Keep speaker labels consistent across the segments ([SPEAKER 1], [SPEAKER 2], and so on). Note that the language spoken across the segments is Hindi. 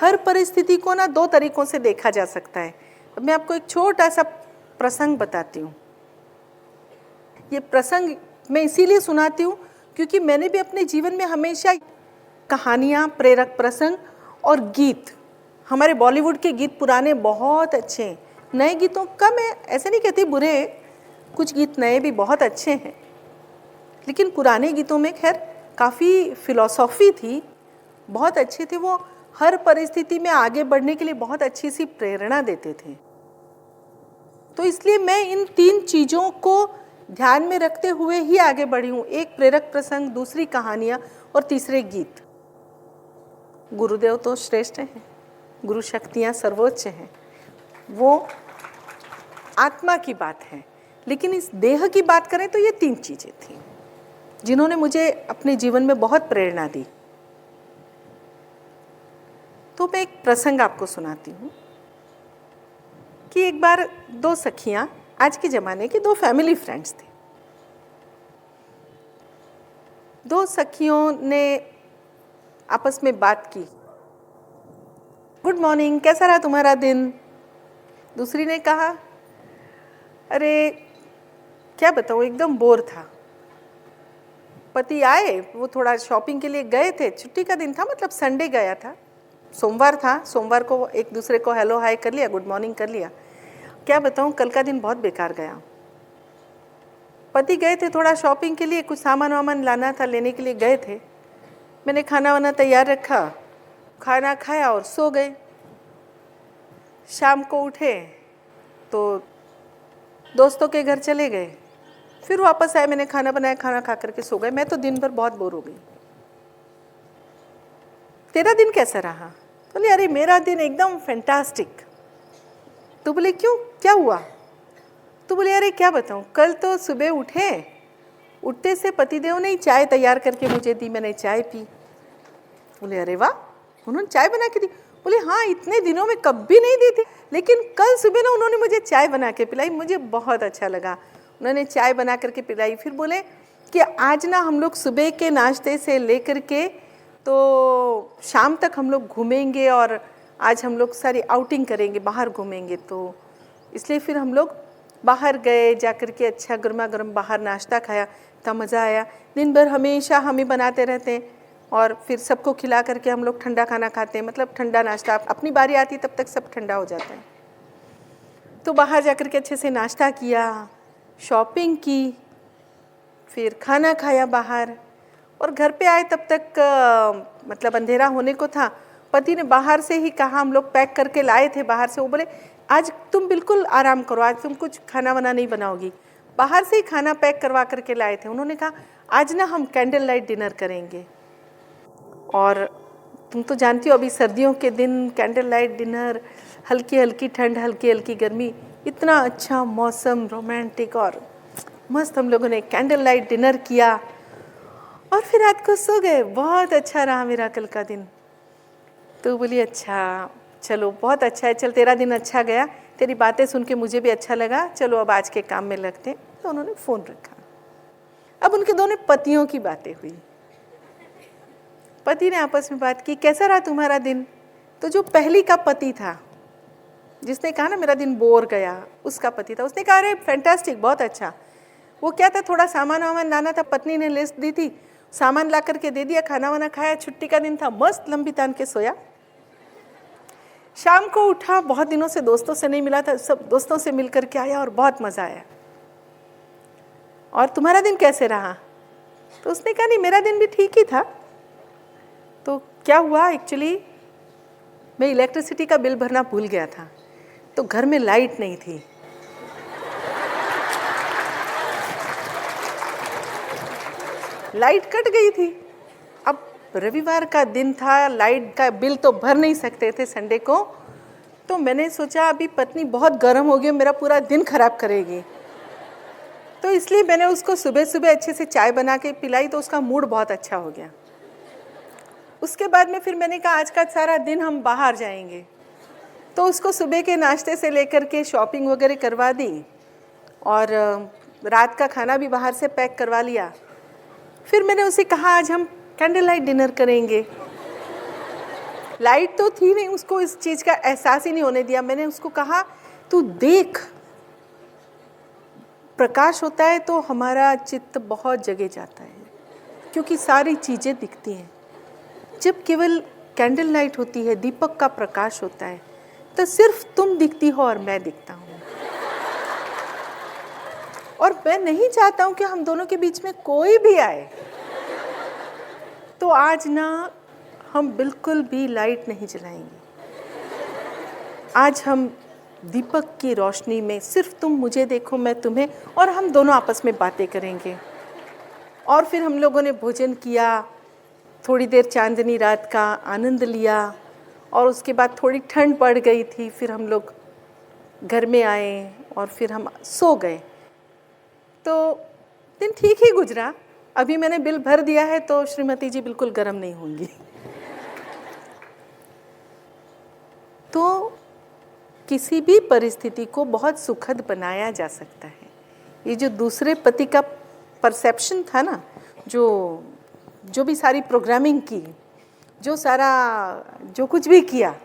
[SPEAKER 1] हर परिस्थिति को ना दो तरीकों से देखा जा सकता है। अब मैं आपको एक छोटा सा प्रसंग बताती हूँ। ये प्रसंग मैं इसीलिए सुनाती हूँ क्योंकि मैंने भी अपने जीवन में हमेशा कहानियाँ, प्रेरक प्रसंग और गीत, हमारे बॉलीवुड के गीत पुराने बहुत अच्छे हैं, नए गीतों कम है, ऐसे नहीं कहती बुरे, कुछ गीत नए भी बहुत अच्छे हैं, लेकिन पुराने गीतों में खैर काफ़ी फिलॉसफी थी, बहुत अच्छे थे। वो हर परिस्थिति में आगे बढ़ने के लिए बहुत अच्छी सी प्रेरणा देते थे। तो इसलिए मैं इन 3 चीज़ों को ध्यान में रखते हुए ही आगे बढ़ी हूँ। एक प्रेरक प्रसंग, दूसरी कहानियाँ और तीसरे गीत। गुरुदेव तो श्रेष्ठ हैं, गुरु शक्तियाँ सर्वोच्च हैं, वो आत्मा की बात है, लेकिन इस देह की बात करें तो ये 3 चीज़ें थी जिन्होंने मुझे अपने जीवन में बहुत प्रेरणा दी। तो मैं एक प्रसंग आपको सुनाती हूँ कि एक बार 2 सखियाँ, आज के ज़माने की 2 फैमिली फ्रेंड्स थे। 2 सखियों ने आपस में बात की, गुड मॉर्निंग, कैसा रहा तुम्हारा दिन? दूसरी ने कहा, अरे क्या बताऊँ, एकदम बोर था। पति आए, वो थोड़ा शॉपिंग के लिए गए थे, छुट्टी का दिन था, मतलब संडे गया था, सोमवार था, सोमवार को एक दूसरे को हेलो हाय कर लिया, गुड मॉर्निंग कर लिया। क्या बताऊँ, कल का दिन बहुत बेकार गया। पति गए थे थोड़ा शॉपिंग के लिए, कुछ सामान वामान लाना था, लेने के लिए गए थे। मैंने खाना वाना तैयार रखा, खाना खाया और सो गए। शाम को उठे तो दोस्तों के घर चले गए, फिर वापस आए, मैंने खाना बनाया, खाना खा करके सो गए। मैं तो दिन भर बहुत बोर हो गई। तेरा दिन कैसा रहा? बोले अरे मेरा दिन एकदम फैंटास्टिक। तो बोले क्यों, क्या हुआ? तो बोले अरे क्या बताऊँ, कल तो सुबह उठते से पतिदेव ने चाय तैयार करके मुझे दी, मैंने चाय पी। बोले अरे वाह, उन्होंने चाय बना के दी? बोले हाँ, इतने दिनों में कभी नहीं दी थी, लेकिन कल सुबह ना उन्होंने मुझे चाय बना के पिलाई, मुझे बहुत अच्छा लगा। उन्होंने चाय बना करके पिलाई। फिर बोले कि आज ना हम लोग सुबह के नाश्ते से लेकर के तो शाम तक हम लोग घूमेंगे और आज हम लोग सारी आउटिंग करेंगे, बाहर घूमेंगे। तो इसलिए फिर हम लोग बाहर गए, जा कर के अच्छा गर्मा गर्म बाहर नाश्ता खाया, इतना मज़ा आया। दिन भर हमेशा हम ही बनाते रहते हैं और फिर सबको खिला करके हम लोग ठंडा खाना खाते हैं, मतलब ठंडा नाश्ता, अपनी बारी आती तब तक सब ठंडा हो जाता है। तो बाहर जा कर के अच्छे से नाश्ता किया, शॉपिंग की, फिर खाना खाया बाहर, और घर पे आए तब तक मतलब अंधेरा होने को था। पति ने बाहर से ही कहा, हम लोग पैक करके लाए थे बाहर से, वो बोले आज तुम बिल्कुल आराम करो, आज तुम कुछ खाना वाना नहीं बनाओगी। बाहर से ही खाना पैक करवा करके लाए थे। उन्होंने कहा आज ना हम कैंडल लाइट डिनर करेंगे, और तुम तो जानती हो अभी सर्दियों के दिन कैंडल लाइट डिनर, हल्की हल्की ठंड, हल्की हल्की गर्मी, इतना अच्छा मौसम, रोमांटिक और मस्त। हम लोगों ने कैंडल लाइट डिनर किया और फिर रात को सो गए। बहुत अच्छा रहा मेरा कल का दिन। तो बोली अच्छा चलो बहुत अच्छा है, चल तेरा दिन अच्छा गया, तेरी बातें सुन के मुझे भी अच्छा लगा, चलो अब आज के काम में लगते हैं। तो उन्होंने फ़ोन रखा। अब उनके दोनों पतियों की बातें हुई। पति ने आपस में बात की, कैसा रहा तुम्हारा दिन? तो जो पहली का पति था, जिसने कहा ना मेरा दिन बोर गया, उसका पति था, उसने कहा अरे फैंटास्टिक, बहुत अच्छा। वो क्या था, थोड़ा सामान वामान लाना था, पत्नी ने लिस्ट दी थी, सामान ला करके दे दिया, खाना वाना खाया, छुट्टी का दिन था, मस्त लंबी तान के सोया। शाम को उठा, बहुत दिनों से दोस्तों से नहीं मिला था, सब दोस्तों से मिल करके आया और बहुत मज़ा आया। और तुम्हारा दिन कैसे रहा? तो उसने कहा नहीं मेरा दिन भी ठीक ही था। तो क्या हुआ, एक्चुअली मैं इलेक्ट्रिसिटी का बिल भरना भूल गया था, तो घर में लाइट नहीं थी। लाइट कट गई थी। अब रविवार का दिन था, लाइट का बिल तो भर नहीं सकते थे संडे को। तो मैंने सोचा अभी पत्नी बहुत गर्म हो गई, मेरा पूरा दिन खराब करेगी, तो इसलिए मैंने उसको सुबह सुबह अच्छे से चाय बना के पिलाई, तो उसका मूड बहुत अच्छा हो गया। उसके बाद में फिर मैंने कहा आज का सारा दिन हम बाहर जाएंगे, तो उसको सुबह के नाश्ते से लेकर के शॉपिंग वगैरह करवा दी और रात का खाना भी बाहर से पैक करवा लिया। फिर मैंने उसे कहा आज हम कैंडल लाइट डिनर करेंगे। लाइट तो थी नहीं, उसको इस चीज़ का एहसास ही नहीं होने दिया। मैंने उसको कहा तू देख, प्रकाश होता है तो हमारा चित्त बहुत जगह जाता है, क्योंकि सारी चीज़ें दिखती हैं। जब केवल कैंडल लाइट होती है, दीपक का प्रकाश होता है, तो सिर्फ तुम दिखती हो और मैं दिखता हूँ। और मैं नहीं चाहता हूँ कि हम दोनों के बीच में कोई भी आए। तो आज ना हम बिल्कुल भी लाइट नहीं जलाएंगे। आज हम दीपक की रोशनी में सिर्फ तुम मुझे देखो, मैं तुम्हें, और हम दोनों आपस में बातें करेंगे। और फिर हम लोगों ने भोजन किया, थोड़ी देर चांदनी रात का आनंद लिया, और उसके बाद थोड़ी ठंड पड़ गई थी। फिर हम लोग घर में आए और फिर हम सो गए। तो दिन ठीक ही गुजरा। अभी मैंने बिल भर दिया है तो श्रीमती जी बिल्कुल गर्म नहीं होंगी। तो किसी भी परिस्थिति को बहुत सुखद बनाया जा सकता है। ये जो दूसरे पति का परसेप्शन था ना, जो भी सारी प्रोग्रामिंग की, जो सारा जो कुछ भी किया,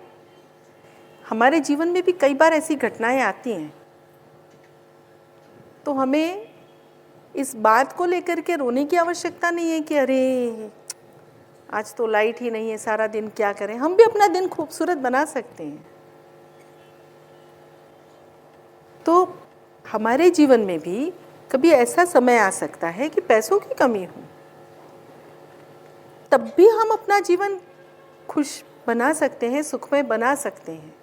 [SPEAKER 1] हमारे जीवन में भी कई बार ऐसी घटनाएं आती हैं। तो हमें इस बात को लेकर के रोने की आवश्यकता नहीं है कि अरे आज तो लाइट ही नहीं है, सारा दिन क्या करें। हम भी अपना दिन खूबसूरत बना सकते हैं। तो हमारे जीवन में भी कभी ऐसा समय आ सकता है कि पैसों की कमी हो, तब भी हम अपना जीवन खुश बना सकते हैं, सुखमय बना सकते हैं।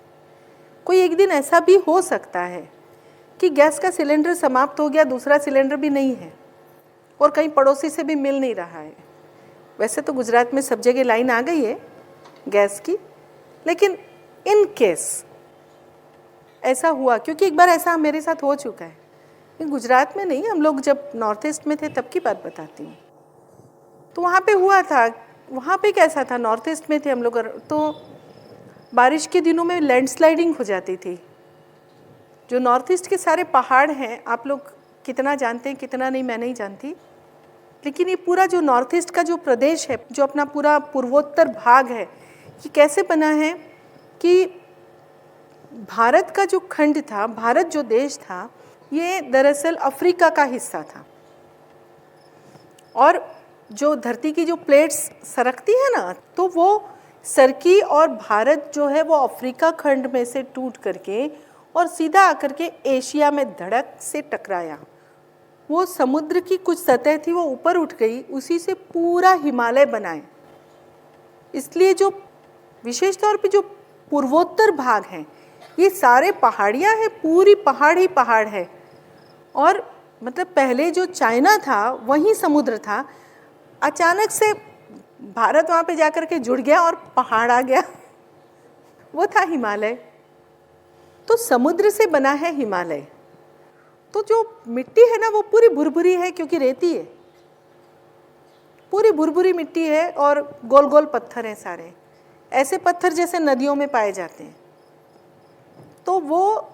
[SPEAKER 1] कोई एक दिन ऐसा भी हो सकता है कि गैस का सिलेंडर समाप्त हो गया, दूसरा सिलेंडर भी नहीं है, और कहीं पड़ोसी से भी मिल नहीं रहा है। वैसे तो गुजरात में सब जगह लाइन आ गई है गैस की, लेकिन इन केस ऐसा हुआ, क्योंकि एक बार ऐसा मेरे साथ हो चुका है। गुजरात में नहीं, हम लोग जब नॉर्थ ईस्ट में थे तब की बात बताती हूँ। तो वहाँ पे हुआ था। वहाँ पे कैसा था, नॉर्थ ईस्ट में थे हम लोग, तो बारिश के दिनों में लैंडस्लाइडिंग हो जाती थी। जो नॉर्थ ईस्ट के सारे पहाड़ हैं, आप लोग कितना जानते हैं कितना नहीं मैं नहीं जानती, लेकिन ये पूरा जो नॉर्थ ईस्ट का जो प्रदेश है, जो अपना पूरा पूर्वोत्तर भाग है, ये कैसे बना है कि भारत का जो खंड था, भारत जो देश था, ये दरअसल अफ्रीका का हिस्सा था। और जो धरती की जो प्लेट्स सरकती है ना, तो वो सरकी और भारत जो है वो अफ्रीका खंड में से टूट करके और सीधा आकर के एशिया में धड़क से टकराया। वो समुद्र की कुछ सतह थी, वो ऊपर उठ गई, उसी से पूरा हिमालय बनाए। इसलिए जो विशेष तौर पे जो पूर्वोत्तर भाग हैं, ये सारे पहाड़ियाँ हैं, पूरी पहाड़ ही पहाड़ है। और मतलब पहले जो चाइना था वहीं समुद्र था, अचानक से भारत वहाँ पे जाकर के जुड़ गया और पहाड़ आ गया, वो था हिमालय। तो समुद्र से बना है हिमालय। तो जो मिट्टी है ना, वो पूरी भुरभुरी है, क्योंकि रेती है, पूरी भुरभुरी मिट्टी है, और गोल गोल पत्थर हैं सारे, ऐसे पत्थर जैसे नदियों में पाए जाते हैं। तो वो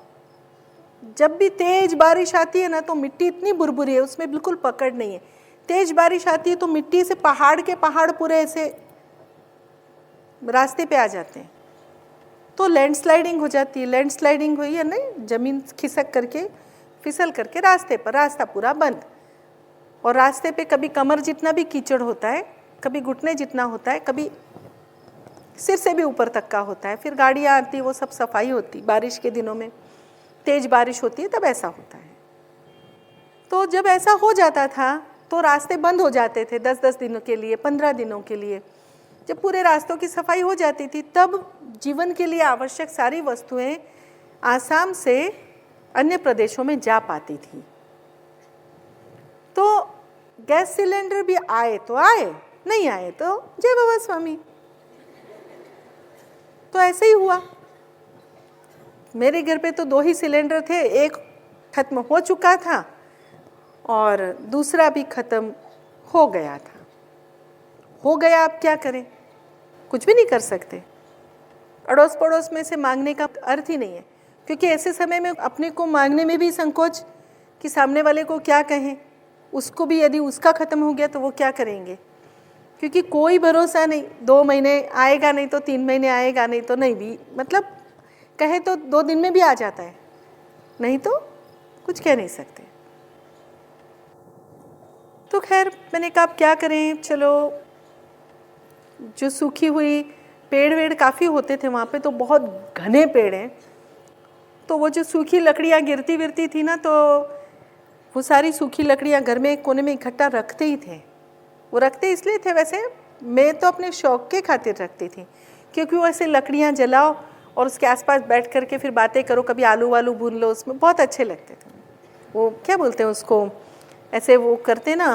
[SPEAKER 1] जब भी तेज बारिश आती है ना, तो मिट्टी इतनी भुरभुरी है, उसमें बिल्कुल पकड़ नहीं है। तेज बारिश आती है तो मिट्टी से पहाड़ के पहाड़ पूरे ऐसे रास्ते पे आ जाते हैं, तो लैंडस्लाइडिंग हो जाती है। लैंडस्लाइडिंग हुई है नहीं, जमीन खिसक करके फिसल करके रास्ते पर, रास्ता पूरा बंद। और रास्ते पे कभी कमर जितना भी कीचड़ होता है, कभी घुटने जितना होता है, कभी सिर से भी ऊपर तक का होता है। फिर गाड़ियाँ आती, वो सब सफाई होती। बारिश के दिनों में तेज बारिश होती है तब ऐसा होता है। तो जब ऐसा हो जाता था तो रास्ते बंद हो जाते थे 10-10 दिनों के लिए, 15 दिनों के लिए। जब पूरे रास्तों की सफाई हो जाती थी, तब जीवन के लिए आवश्यक सारी वस्तुएं आसाम से अन्य प्रदेशों में जा पाती थी। तो गैस सिलेंडर भी आए तो आए, नहीं आए तो जय बाबा स्वामी। तो ऐसे ही हुआ। मेरे घर पे तो 2 ही सिलेंडर थे, एक खत्म हो चुका था और दूसरा भी खत्म हो गया था। हो गया, अब क्या करें, कुछ भी नहीं कर सकते। अड़ोस पड़ोस में से मांगने का अर्थ ही नहीं है, क्योंकि ऐसे समय में अपने को मांगने में भी संकोच कि सामने वाले को क्या कहें। उसको भी यदि उसका ख़त्म हो गया तो वो क्या करेंगे। क्योंकि कोई भरोसा नहीं, 2 महीने आएगा नहीं तो 3 महीने आएगा नहीं तो नहीं भी, मतलब कहे तो 2 दिन में भी आ जाता है, नहीं तो कुछ कह नहीं सकते। तो खैर मैंने कहा अब क्या करें, चलो जो सूखी हुई पेड़ वेड़ काफ़ी होते थे वहाँ पे, तो बहुत घने पेड़ हैं, तो वो जो सूखी लकड़ियाँ गिरती विरती थी ना, तो वो सारी सूखी लकड़ियाँ घर में एक कोने में इकट्ठा रखते ही थे। वो रखते इसलिए थे, वैसे मैं तो अपने शौक़ के खातिर रखती थी, क्योंकि वो ऐसे लकड़ियाँ जलाओ और उसके आसपास बैठ करके फिर बातें करो, कभी आलू वालू भून लो उसमें, बहुत अच्छे लगते थे। वो क्या बोलते हैं उसको, ऐसे वो करते ना,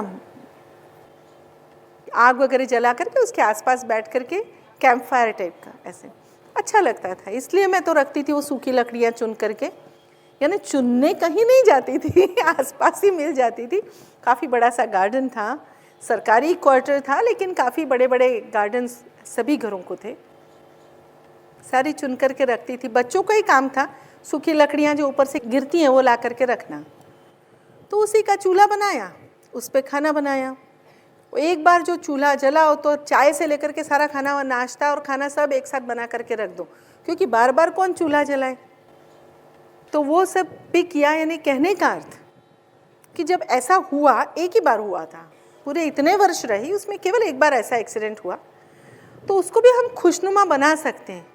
[SPEAKER 1] आग वगैरह जला करके उसके आसपास बैठ करके कैंप फायर टाइप का, ऐसे अच्छा लगता था, इसलिए मैं तो रखती थी वो सूखी लकड़ियाँ चुन करके। यानी चुनने कहीं नहीं जाती थी, आसपास ही मिल जाती थी। काफ़ी बड़ा सा गार्डन था, सरकारी क्वार्टर था, लेकिन काफ़ी बड़े बड़े गार्डन्स सभी घरों को थे, सारी चुन करके रखती थी। बच्चों का ही काम था सूखी लकड़ियाँ जो ऊपर से गिरती हैं वो ला करके रखना। तो उसी का चूल्हा बनाया, उस पर खाना बनाया। एक बार जो चूल्हा जला हो तो चाय से लेकर के सारा खाना, नाश्ता और खाना सब एक साथ बना करके रख दो, क्योंकि बार बार कौन चूल्हा जलाए। तो वो सब भी किया। यानी कहने का अर्थ कि जब ऐसा हुआ, एक ही बार हुआ था, पूरे इतने वर्ष रही, उसमें केवल एक बार ऐसा एक्सीडेंट हुआ, तो उसको भी हम खुशनुमा बना सकते हैं।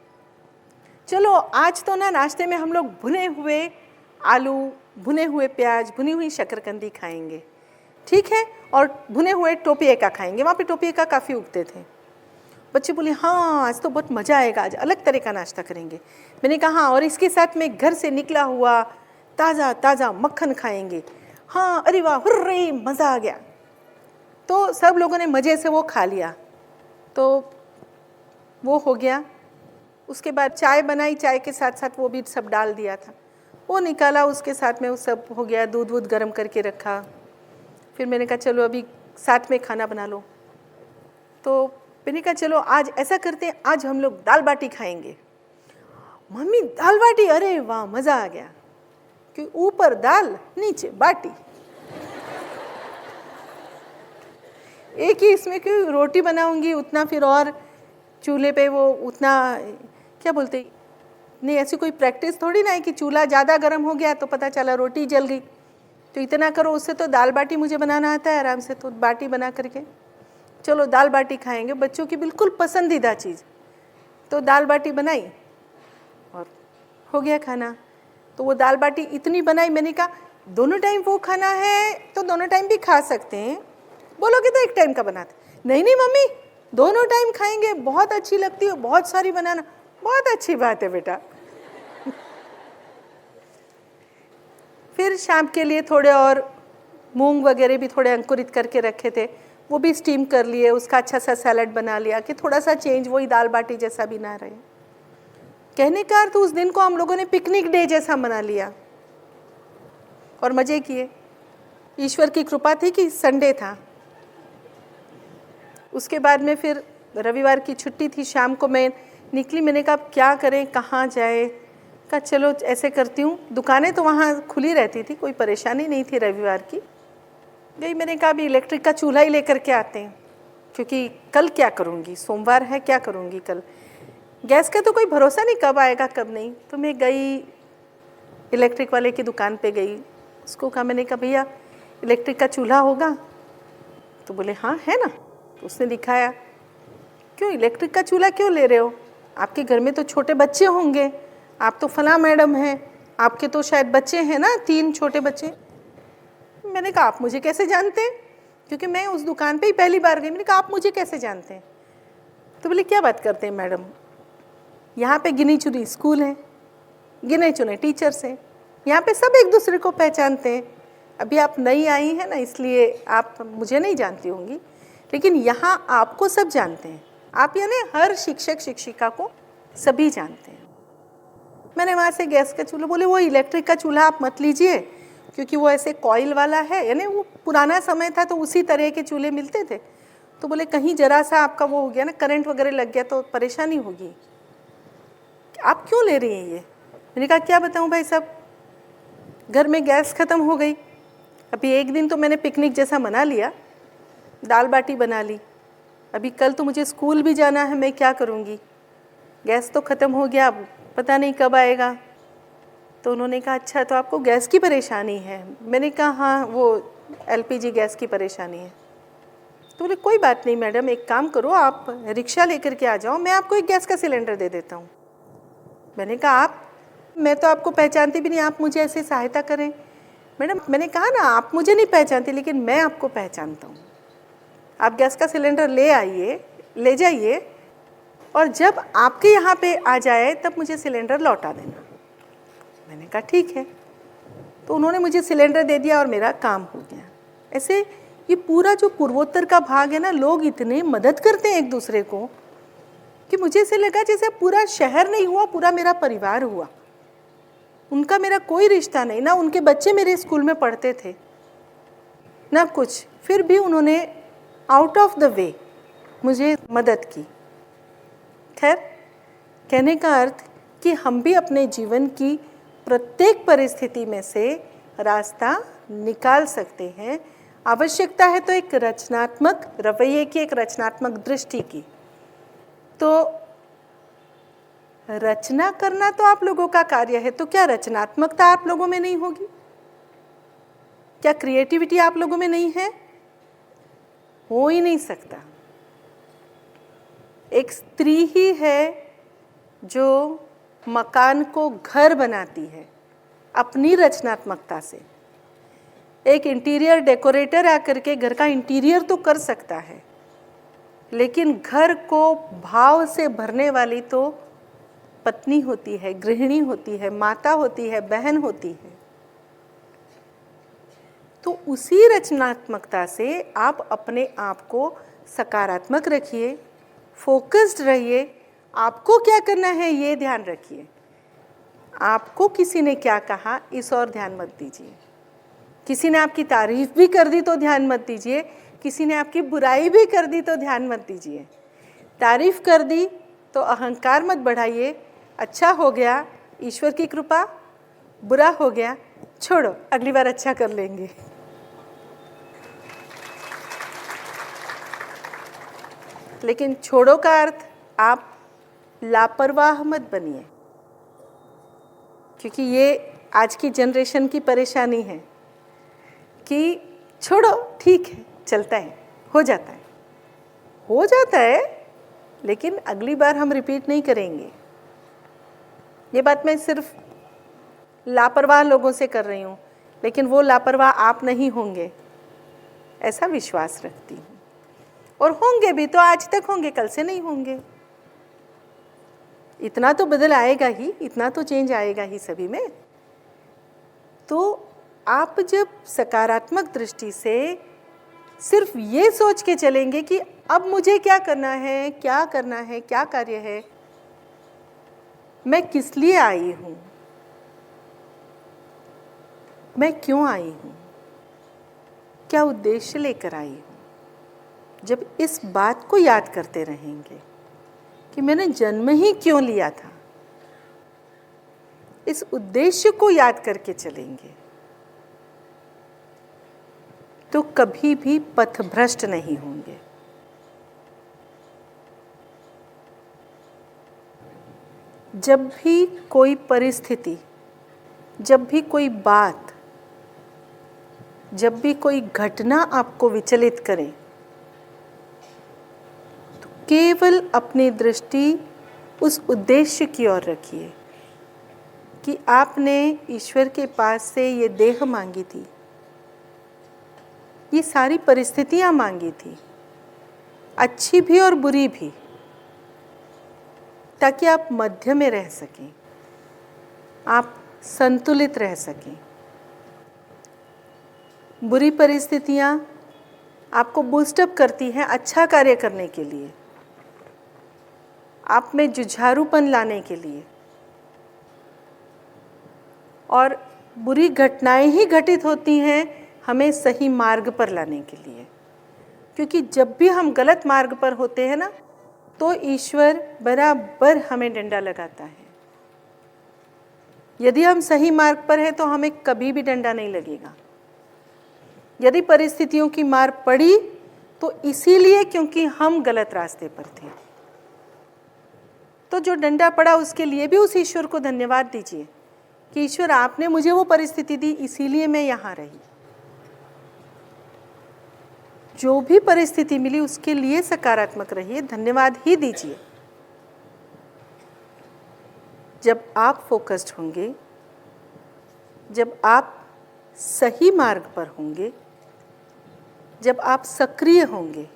[SPEAKER 1] चलो आज तो ना नाश्ते में हम लोग भुने हुए आलू, भुने हुए प्याज, भुनी हुई शकरकंदी खाएंगे, ठीक है, और भुने हुए टोपिएका खाएंगे। वहाँ पे टोपिएका काफ़ी उगते थे। बच्चे बोले हाँ आज तो बहुत मज़ा आएगा, आज अलग तरह का नाश्ता करेंगे। मैंने कहा हाँ, और इसके साथ में घर से निकला हुआ ताज़ा ताज़ा मक्खन खाएंगे। हाँ, अरे वाह, हुर्रे, मज़ा आ गया। तो सब लोगों ने मज़े से वो खा लिया, तो वो हो गया। उसके बाद चाय बनाई, चाय के साथ साथ वो भी सब डाल दिया था, वो निकाला, उसके साथ में वो सब हो गया। दूध वूध गर्म करके रखा। फिर मैंने कहा चलो अभी साथ में खाना बना लो। तो मैंने कहा चलो आज ऐसा करते हैं, आज हम लोग दाल बाटी खाएंगे। मम्मी दाल बाटी, अरे वाह मज़ा आ गया, कि ऊपर दाल नीचे बाटी। एक ही इसमें क्यों रोटी बनाऊंगी उतना, फिर और चूल्हे पे वो उतना क्या बोलते नहीं, ऐसी कोई प्रैक्टिस थोड़ी ना है कि चूल्हा ज़्यादा गर्म हो गया तो पता चला रोटी जल गई। तो इतना करो, उससे तो दाल बाटी मुझे बनाना आता है आराम से, तो बाटी बना करके चलो दाल बाटी खाएंगे, बच्चों की बिल्कुल पसंदीदा चीज़। तो दाल बाटी बनाई और हो गया खाना। तो वो दाल बाटी इतनी बनाई, मैंने कहा दोनों टाइम वो खाना है तो दोनों टाइम भी खा सकते हैं, बोलोगे तो एक टाइम का बनाते। नहीं नहीं मम्मी, दोनों टाइम खाएंगे, बहुत अच्छी लगती है, बहुत सारी बनाना। बहुत अच्छी बात है बेटा। फिर शाम के लिए थोड़े और मूंग वगैरह भी थोड़े अंकुरित करके रखे थे, वो भी स्टीम कर लिए, उसका अच्छा सा सैलड बना लिया कि थोड़ा सा चेंज, वही दाल बाटी जैसा भी ना रहे। कहने का अर्थ उस दिन को हम लोगों ने पिकनिक डे जैसा मना लिया और मज़े किए। ईश्वर की कृपा थी कि संडे था। उसके बाद में फिर रविवार की छुट्टी थी, शाम को मैं निकली। मैंने कहा क्या करें, कहाँ जाए। कहा चलो ऐसे करती हूँ, दुकानें तो वहाँ खुली रहती थी, कोई परेशानी नहीं थी रविवार की। गई, मैंने कहा अभी इलेक्ट्रिक का चूल्हा ही लेकर के आते हैं, क्योंकि कल क्या करूँगी, सोमवार है, क्या करूँगी कल। गैस का तो कोई भरोसा नहीं, कब आएगा कब नहीं। तो मैं गई इलेक्ट्रिक वाले की दुकान पे गई, उसको कहा, मैंने कहा भैया इलेक्ट्रिक का चूल्हा होगा? तो बोले हाँ है ना। तो उसने दिखाया। क्यों इलेक्ट्रिक का चूल्हा क्यों ले रहे हो, आपके घर में तो छोटे बच्चे होंगे, आप तो फला मैडम हैं, आपके तो शायद बच्चे हैं ना, 3 छोटे बच्चे। मैंने कहा आप मुझे कैसे जानते हैं, क्योंकि मैं उस दुकान पे ही पहली बार गई। मैंने कहा आप मुझे कैसे जानते हैं। तो बोले क्या बात करते हैं मैडम, यहाँ पे गिनी चुनी स्कूल है, गिने चुने टीचर्स हैं, यहाँ पे सब एक दूसरे को पहचानते हैं। अभी आप नई आई हैं ना, इसलिए आप मुझे नहीं जानती होंगी, लेकिन यहाँ आपको सब जानते हैं। आप यानी हर शिक्षक शिक्षिका को सभी जानते हैं। मैंने वहाँ से गैस का चूल्हा, बोले वो इलेक्ट्रिक का चूल्हा आप मत लीजिए, क्योंकि वो ऐसे कॉइल वाला है, यानी वो पुराना समय था तो उसी तरह के चूल्हे मिलते थे। तो बोले कहीं जरा सा आपका वो हो गया ना, करंट वगैरह लग गया तो परेशानी होगी, आप क्यों ले रही हैं ये। मैंने कहा क्या बताऊँ भाई साहब, घर में गैस ख़त्म हो गई। अभी एक दिन तो मैंने पिकनिक जैसा मना लिया, दाल बाटी बना ली, अभी कल तो मुझे स्कूल भी जाना है, मैं क्या करूँगी? गैस तो ख़त्म हो गया, अब पता नहीं कब आएगा। तो उन्होंने कहा अच्छा तो आपको गैस की परेशानी है? मैंने कहा हाँ, वो एलपीजी गैस की परेशानी है। तो बोले कोई बात नहीं मैडम, एक काम करो, आप रिक्शा लेकर के आ जाओ, मैं आपको एक गैस का सिलेंडर दे देता हूँ। मैंने कहा आप? मैं तो आपको पहचानती भी नहीं, आप मुझे ऐसे सहायता करें? मैडम मैंने कहा ना, आप मुझे नहीं पहचानती लेकिन मैं आपको पहचानता हूँ। आप गैस का सिलेंडर ले आइए, ले जाइए, और जब आपके यहाँ पे आ जाए तब मुझे सिलेंडर लौटा देना। मैंने कहा ठीक है। तो उन्होंने मुझे सिलेंडर दे दिया और मेरा काम हो गया। ऐसे ये पूरा जो पूर्वोत्तर का भाग है ना, लोग इतने मदद करते हैं एक दूसरे को कि मुझे ऐसे लगा जैसे पूरा शहर नहीं हुआ, पूरा मेरा परिवार हुआ। उनका मेरा कोई रिश्ता नहीं, ना उनके बच्चे मेरे स्कूल में पढ़ते थे ना कुछ, फिर भी उन्होंने आउट ऑफ द वे मुझे मदद की। खैर, कहने का अर्थ कि हम भी अपने जीवन की प्रत्येक परिस्थिति में से रास्ता निकाल सकते हैं। आवश्यकता है तो एक रचनात्मक रवैये की, एक रचनात्मक दृष्टि की। तो रचना करना तो आप लोगों का कार्य है, तो क्या रचनात्मकता आप लोगों में नहीं होगी? क्या क्रिएटिविटी आप लोगों में नहीं है? हो ही नहीं सकता। एक स्त्री ही है जो मकान को घर बनाती है अपनी रचनात्मकता से। एक इंटीरियर डेकोरेटर आकर के घर का इंटीरियर तो कर सकता है, लेकिन घर को भाव से भरने वाली तो पत्नी होती है, गृहिणी होती है, माता होती है, बहन होती है। तो उसी रचनात्मकता से आप अपने आप को सकारात्मक रखिए, फोकस्ड रहिए। आपको क्या करना है ये ध्यान रखिए। आपको किसी ने क्या कहा इस और ध्यान मत दीजिए। किसी ने आपकी तारीफ भी कर दी तो ध्यान मत दीजिए, किसी ने आपकी बुराई भी कर दी तो ध्यान मत दीजिए। तारीफ कर दी तो अहंकार मत बढ़ाइए, अच्छा हो गया ईश्वर की कृपा, बुरा हो गया छोड़ो अगली बार अच्छा कर लेंगे। लेकिन छोड़ो का अर्थ आप लापरवाह मत बनिए, क्योंकि ये आज की जनरेशन की परेशानी है कि छोड़ो ठीक है, चलता है, हो जाता है, लेकिन अगली बार हम रिपीट नहीं करेंगे। ये बात मैं सिर्फ लापरवाह लोगों से कर रही हूँ, लेकिन वो लापरवाह आप नहीं होंगे ऐसा विश्वास रखती हूँ। और होंगे भी तो आज तक होंगे, कल से नहीं होंगे। इतना तो बदल आएगा ही, इतना तो चेंज आएगा ही सभी में। तो आप जब सकारात्मक दृष्टि से सिर्फ ये सोच के चलेंगे कि अब मुझे क्या करना है, क्या करना है, क्या कार्य है, मैं किस लिए आई हूँ, मैं क्यों आई हूँ, क्या उद्देश्य लेकर आई हूँ, जब इस बात को याद करते रहेंगे कि मैंने जन्म ही क्यों लिया था, इस उद्देश्य को याद करके चलेंगे तो कभी भी पथभ्रष्ट नहीं होंगे। जब भी कोई परिस्थिति, जब भी कोई बात, जब भी कोई घटना आपको विचलित करे, तो केवल अपनी दृष्टि उस उद्देश्य की ओर रखिए कि आपने ईश्वर के पास से ये देह मांगी थी, ये सारी परिस्थितियां मांगी थी, अच्छी भी और बुरी भी, ताकि आप मध्य में रह सकें, आप संतुलित रह सकें। बुरी परिस्थितियां आपको बूस्टअप करती हैं अच्छा कार्य करने के लिए, आप में जुझारूपन लाने के लिए, और बुरी घटनाएं ही घटित होती हैं हमें सही मार्ग पर लाने के लिए। क्योंकि जब भी हम गलत मार्ग पर होते हैं ना, तो ईश्वर बराबर हमें डंडा लगाता है। यदि हम सही मार्ग पर हैं तो हमें कभी भी डंडा नहीं लगेगा। यदि परिस्थितियों की मार पड़ी तो इसीलिए क्योंकि हम गलत रास्ते पर थे। तो जो डंडा पड़ा उसके लिए भी उस ईश्वर को धन्यवाद दीजिए कि ईश्वर आपने मुझे वो परिस्थिति दी, इसीलिए मैं यहाँ रही। जो भी परिस्थिति मिली उसके लिए सकारात्मक रहिए, धन्यवाद ही दीजिए। जब आप फोकस्ड होंगे, जब आप सही मार्ग पर होंगे, जब आप सक्रिय होंगे,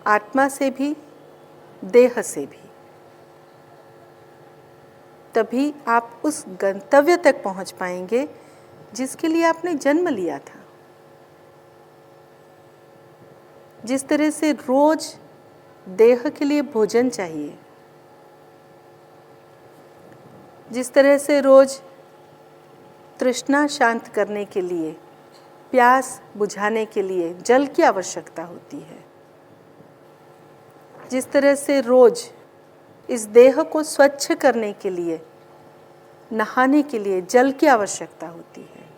[SPEAKER 1] आत्मा से भी देह से भी, तभी आप उस गंतव्य तक पहुंच पाएंगे जिसके लिए आपने जन्म लिया था। जिस तरह से रोज देह के लिए भोजन चाहिए, जिस तरह से रोज तृष्णा शांत करने के लिए, प्यास बुझाने के लिए जल की आवश्यकता होती है, जिस तरह से रोज इस देह को स्वच्छ करने के लिए, नहाने के लिए जल की आवश्यकता होती है,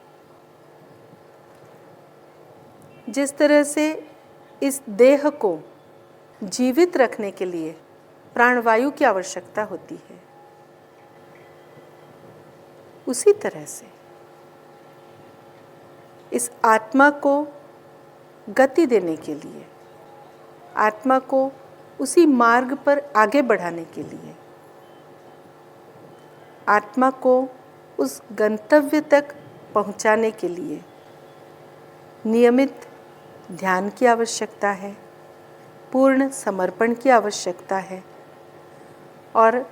[SPEAKER 1] जिस तरह से इस देह को जीवित रखने के लिए प्राणवायु की आवश्यकता होती है, उसी तरह से इस आत्मा को गति देने के लिए, आत्मा को उसी मार्ग पर आगे बढ़ाने के लिए, आत्मा को उस गंतव्य तक पहुंचाने के लिए नियमित ध्यान की आवश्यकता है, पूर्ण समर्पण की आवश्यकता है और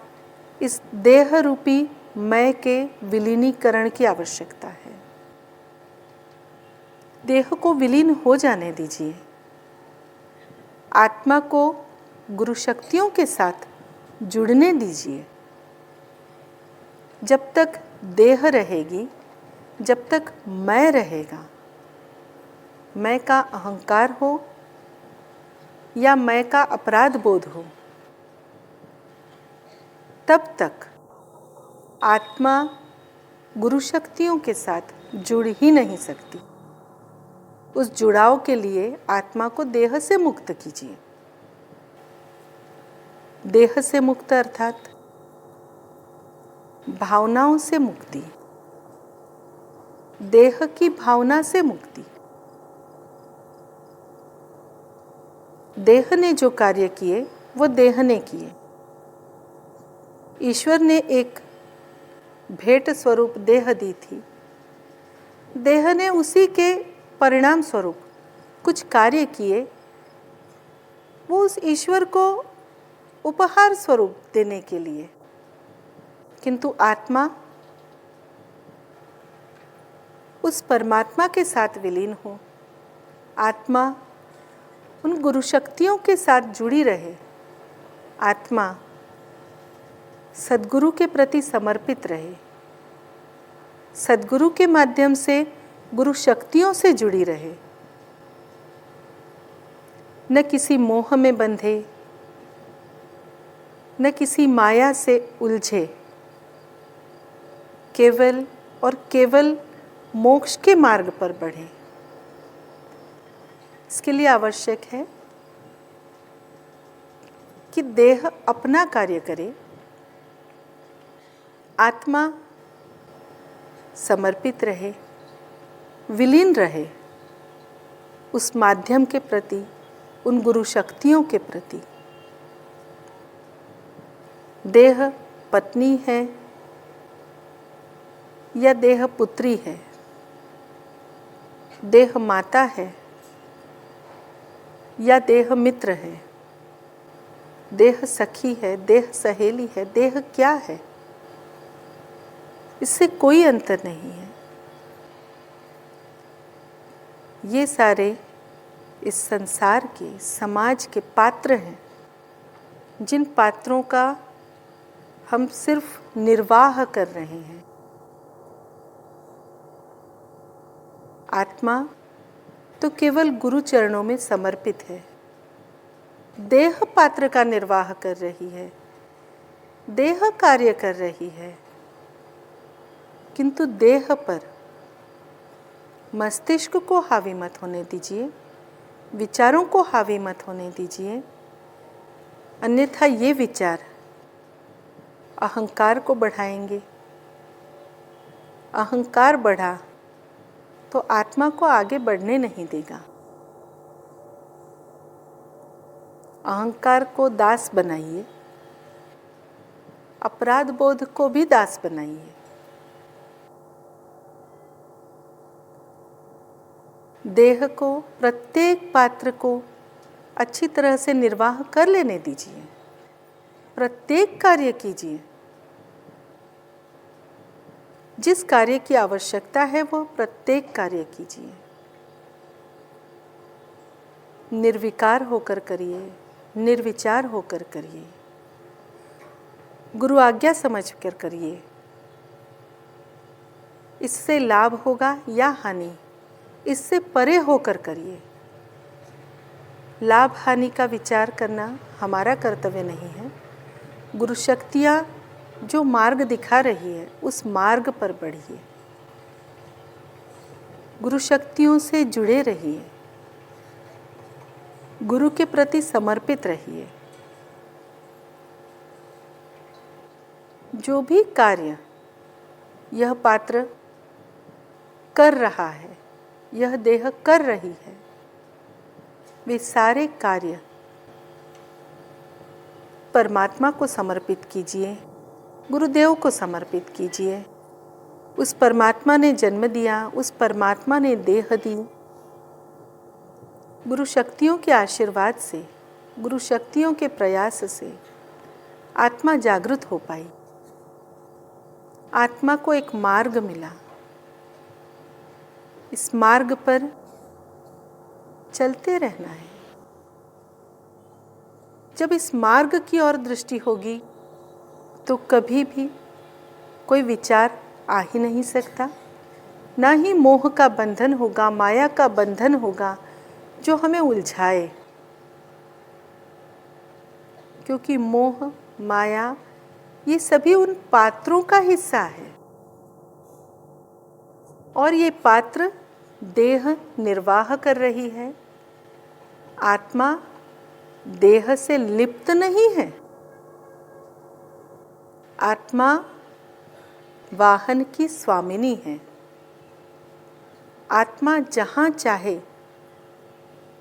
[SPEAKER 1] इस देह रूपी मैं के विलीनीकरण की आवश्यकता है। देह को विलीन हो जाने दीजिए, आत्मा को गुरु शक्तियों के साथ जुड़ने दीजिए। जब तक देह रहेगी, जब तक मैं रहेगा, मैं का अहंकार हो या मैं का अपराध बोध हो, तब तक आत्मा गुरु शक्तियों के साथ जुड़ ही नहीं सकती। उस जुड़ाव के लिए आत्मा को देह से मुक्त कीजिए। देह से मुक्त अर्थात भावनाओं से मुक्ति, देह की भावना से मुक्ति। देह ने जो कार्य किए वो देह ने किए। ईश्वर ने एक भेंट स्वरूप देह दी थी, देह ने उसी के परिणाम स्वरूप कुछ कार्य किए, वो उस ईश्वर को उपहार स्वरूप देने के लिए। किंतु आत्मा उस परमात्मा के साथ विलीन हो, आत्मा उन गुरु शक्तियों के साथ जुड़ी रहे, आत्मा सद्गुरु के प्रति समर्पित रहे, सद्गुरु के माध्यम से गुरु शक्तियों से जुड़ी रहे, न किसी मोह में बंधे, न किसी माया से उलझे, केवल और केवल मोक्ष के मार्ग पर बढ़े। इसके लिए आवश्यक है कि देह अपना कार्य करे, आत्मा समर्पित रहे, विलीन रहे उस माध्यम के प्रति, उन गुरु शक्तियों के प्रति। देह पत्नी है या देह पुत्री है, देह माता है या देह मित्र है, देह सखी है, देह सहेली है, देह क्या है, इससे कोई अंतर नहीं है। ये सारे इस संसार के, समाज के पात्र हैं, जिन पात्रों का हम सिर्फ निर्वाह कर रहे हैं। आत्मा तो केवल गुरु चरणों में समर्पित है, देह पात्र का निर्वाह कर रही है, देह कार्य कर रही है, किंतु देह पर मस्तिष्क को हावी मत होने दीजिए, विचारों को हावी मत होने दीजिए, अन्यथा ये विचार अहंकार को बढ़ाएंगे। अहंकार बढ़ा तो आत्मा को आगे बढ़ने नहीं देगा। अहंकार को दास बनाइए, अपराध बोध को भी दास बनाइए। देह को, प्रत्येक पात्र को अच्छी तरह से निर्वाह कर लेने दीजिए। प्रत्येक कार्य कीजिए, जिस कार्य की आवश्यकता है वो प्रत्येक कार्य कीजिए। निर्विकार होकर करिए, निर्विचार होकर करिए, गुरु आज्ञा समझकर करिए। इससे लाभ होगा या हानि, इससे परे होकर करिए। लाभ हानि का विचार करना हमारा कर्तव्य नहीं है। गुरु शक्तियाँ जो मार्ग दिखा रही है उस मार्ग पर बढ़िए, गुरु शक्तियों से जुड़े रहिए, गुरु के प्रति समर्पित रहिए। जो भी कार्य यह पात्र कर रहा है, यह देह कर रही है, वे सारे कार्य परमात्मा को समर्पित कीजिए, गुरुदेव को समर्पित कीजिए। उस परमात्मा ने जन्म दिया, उस परमात्मा ने देह दी। गुरु शक्तियों के आशीर्वाद से, गुरु शक्तियों के प्रयास से आत्मा जागृत हो पाई। आत्मा को एक मार्ग मिला। इस मार्ग पर चलते रहना है। जब इस मार्ग की ओर दृष्टि होगी तो कभी भी कोई विचार आ ही नहीं सकता, ना ही मोह का बंधन होगा, माया का बंधन होगा जो हमें उलझाए। क्योंकि मोह, माया ये सभी उन पात्रों का हिस्सा है और ये पात्र देह निर्वाह कर रही है। आत्मा देह से लिप्त नहीं है। आत्मा वाहन की स्वामिनी है। आत्मा जहाँ चाहे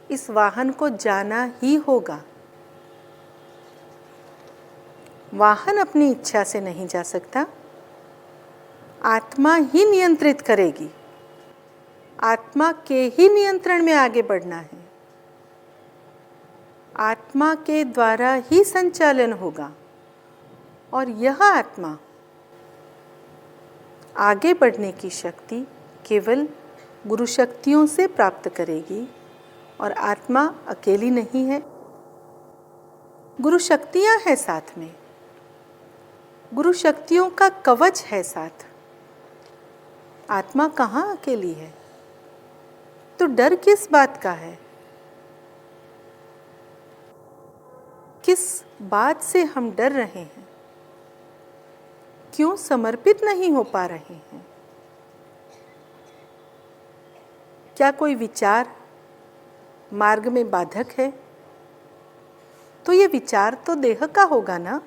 [SPEAKER 1] इस वाहन को जाना ही होगा। वाहन अपनी इच्छा से नहीं जा सकता, आत्मा ही नियंत्रित करेगी। आत्मा के ही नियंत्रण में आगे बढ़ना है। आत्मा के द्वारा ही संचालन होगा और यह आत्मा आगे बढ़ने की शक्ति केवल गुरु शक्तियों से प्राप्त करेगी। और आत्मा अकेली नहीं है, गुरु शक्तियाँ हैं साथ में, गुरु शक्तियों का कवच है साथ। आत्मा कहाँ अकेली है? तो डर किस बात का है? किस बात से हम डर रहे हैं? क्यों समर्पित नहीं हो पा रहे हैं? क्या कोई विचार मार्ग में बाधक है? तो ये विचार तो देह का होगा ना।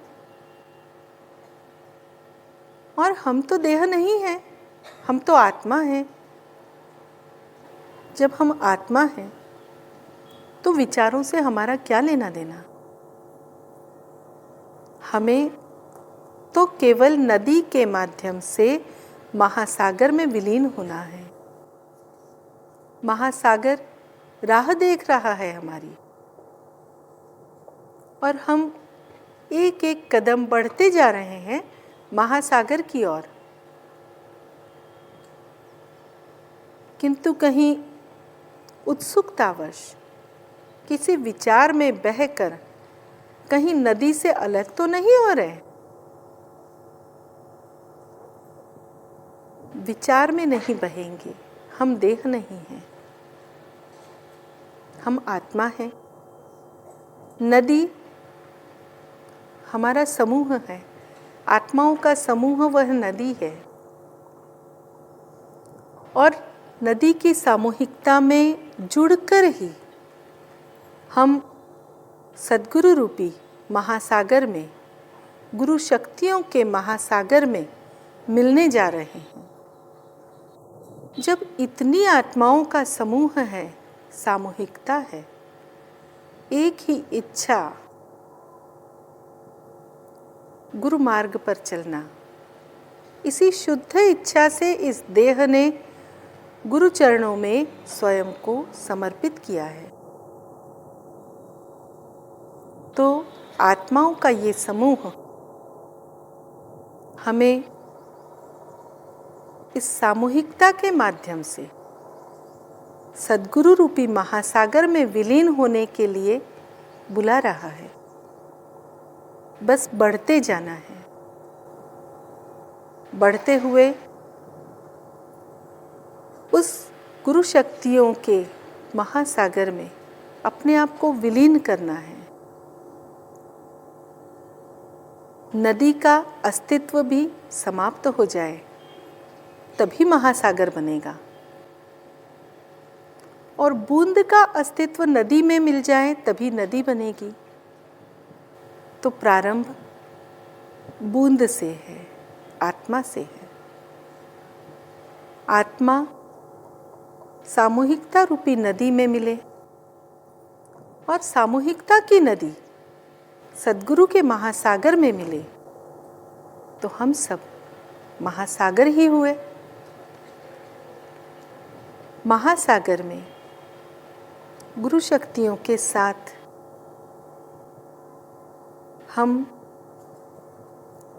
[SPEAKER 1] और हम तो देह नहीं हैं, हम तो आत्मा हैं। जब हम आत्मा हैं तो विचारों से हमारा क्या लेना देना? हमें तो केवल नदी के माध्यम से महासागर में विलीन होना है। महासागर राह देख रहा है हमारी और हम एक एक कदम बढ़ते जा रहे हैं महासागर की ओर। किंतु कहीं उत्सुकतावश किसी विचार में बहकर कहीं नदी से अलग तो नहीं हो रहे। विचार में नहीं बहेंगे। हम देह नहीं हैं, हम आत्मा हैं। नदी हमारा समूह है, आत्माओं का समूह वह नदी है। और नदी की सामूहिकता में जुड़कर ही हम सद्गुरु रूपी महासागर में, गुरु शक्तियों के महासागर में मिलने जा रहे हैं। जब इतनी आत्माओं का समूह है, सामूहिकता है, एक ही इच्छा, गुरु मार्ग पर चलना, इसी शुद्ध इच्छा से इस देह ने गुरु चरणों में स्वयं को समर्पित किया है। तो आत्माओं का ये समूह हमें इस सामूहिकता के माध्यम से सद्गुरु रूपी महासागर में विलीन होने के लिए बुला रहा है। बस बढ़ते जाना है, बढ़ते हुए उस गुरु शक्तियों के महासागर में अपने आप को विलीन करना है। नदी का अस्तित्व भी समाप्त हो जाए तभी महासागर बनेगा, और बूंद का अस्तित्व नदी में मिल जाए तभी नदी बनेगी। तो प्रारंभ बूंद से है, आत्मा से है। आत्मा सामूहिकता रूपी नदी में मिले और सामूहिकता की नदी सद्गुरु के महासागर में मिले तो हम सब महासागर ही हुए। महासागर में गुरु शक्तियों के साथ हम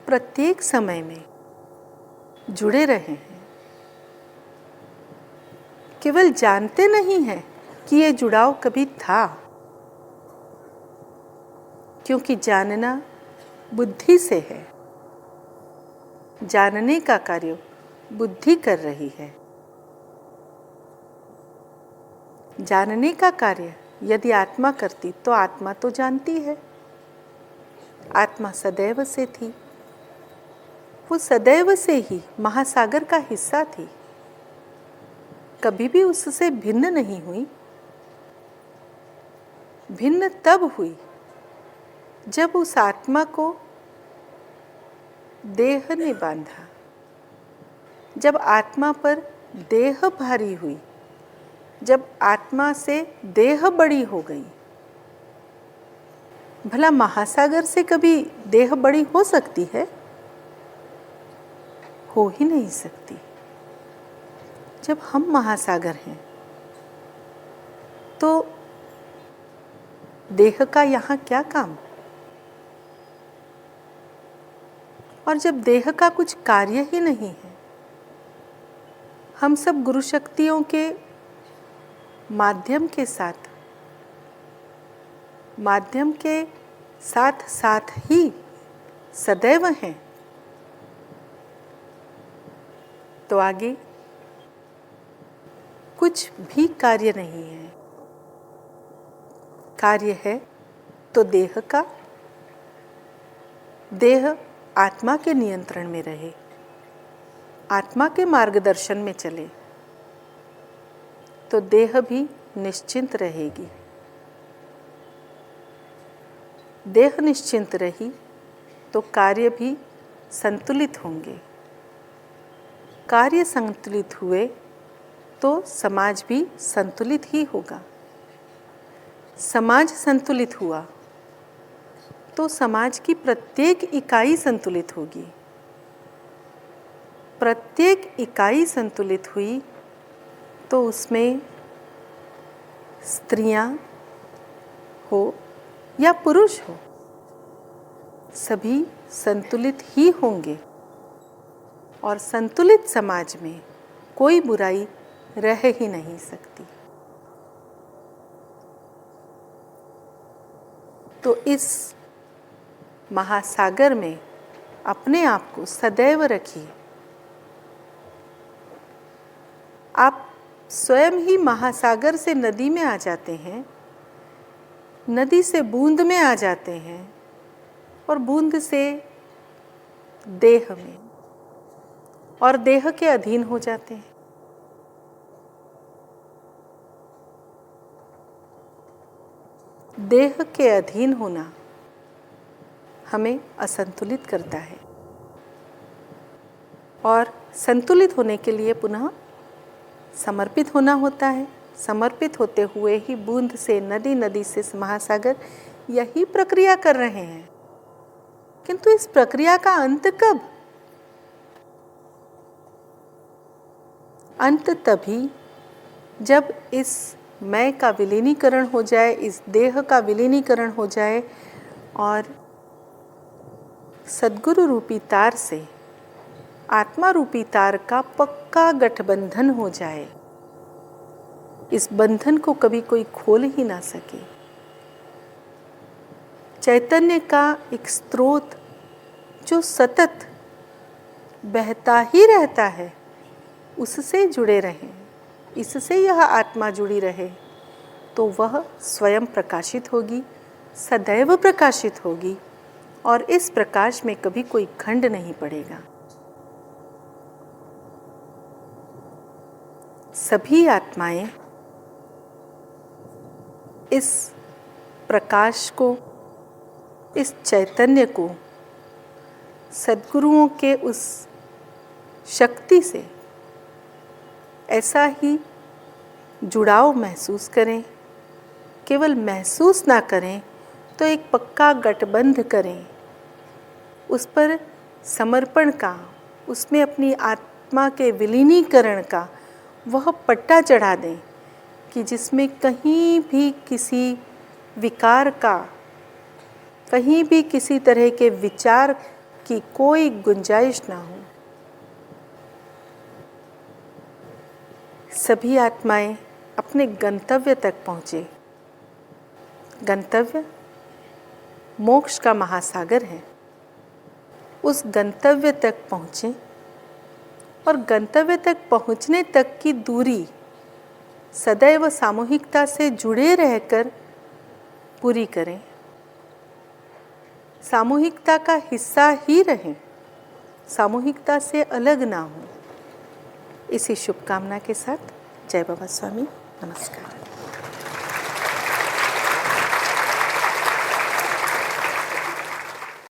[SPEAKER 1] प्रत्येक समय में जुड़े रहे हैं। केवल जानते नहीं हैं कि ये जुड़ाव कभी था, क्योंकि जानना बुद्धि से है, जानने का कार्य बुद्धि कर रही है। जानने का कार्य यदि आत्मा करती तो आत्मा तो जानती है। आत्मा सदैव से थी, वो सदैव से ही महासागर का हिस्सा थी, कभी भी उससे भिन्न नहीं हुई। भिन्न तब हुई जब उस आत्मा को देह ने बांधा, जब आत्मा पर देह भारी हुई, जब आत्मा से देह बड़ी हो गई। भला महासागर से कभी देह बड़ी हो सकती है? हो ही नहीं सकती। जब हम महासागर हैं तो देह का यहाँ क्या काम? और जब देह का कुछ कार्य ही नहीं है, हम सब गुरु शक्तियों के माध्यम के साथ ही सदैव हैं, तो आगे कुछ भी कार्य नहीं है। कार्य है तो देह का। देह आत्मा के नियंत्रण में रहे, आत्मा के मार्गदर्शन में चले तो देह भी निश्चिंत रहेगी। देह निश्चिंत रही तो कार्य भी संतुलित होंगे। कार्य संतुलित हुए तो समाज भी संतुलित ही होगा। समाज संतुलित हुआ तो समाज की प्रत्येक इकाई संतुलित होगी। प्रत्येक इकाई संतुलित हुई तो उसमें स्त्रियां हो या पुरुष हो, सभी संतुलित ही होंगे और संतुलित समाज में कोई बुराई रह ही नहीं सकती। तो इस महासागर में अपने आप को सदैव रखिए। आप स्वयं ही महासागर से नदी में आ जाते हैं, नदी से बूंद में आ जाते हैं और बूंद से देह में और देह के अधीन हो जाते हैं। देह के अधीन होना हमें असंतुलित करता है और संतुलित होने के लिए पुनः समर्पित होना होता है। समर्पित होते हुए ही बूंद से नदी, नदी से महासागर, यही प्रक्रिया कर रहे हैं। किंतु इस प्रक्रिया का अंत कब? अंत तभी जब इस मैं का विलीनीकरण हो जाए, इस देह का विलीनीकरण हो जाए और सद्गुरु रूपी तार से आत्मा रूपी तार का पक्का गठबंधन हो जाए। इस बंधन को कभी कोई खोल ही ना सके। चैतन्य का एक स्रोत जो सतत बहता ही रहता है, उससे जुड़े रहें, इससे यह आत्मा जुड़ी रहे, तो वह स्वयं प्रकाशित होगी, सदैव प्रकाशित होगी और इस प्रकाश में कभी कोई खंड नहीं पड़ेगा। सभी आत्माएं इस प्रकाश को, इस चैतन्य को, सद्गुरुओं के उस शक्ति से ऐसा ही जुड़ाव महसूस करें। केवल महसूस ना करें तो एक पक्का गठबंध करें, उस पर समर्पण का, उसमें अपनी आत्मा के विलीनीकरण का वह पट्टा चढ़ा दें कि जिसमें कहीं भी किसी विकार का, कहीं भी किसी तरह के विचार की कोई गुंजाइश ना हो। सभी आत्माएं अपने गंतव्य तक पहुँचे। गंतव्य मोक्ष का महासागर है। उस गंतव्य तक पहुँचें और गंतव्य तक पहुँचने तक की दूरी सदैव सामूहिकता से जुड़े रहकर पूरी करें। सामूहिकता का हिस्सा ही रहें, सामूहिकता से अलग ना हो। इसी शुभकामना के साथ जय बाबा स्वामी, नमस्कार।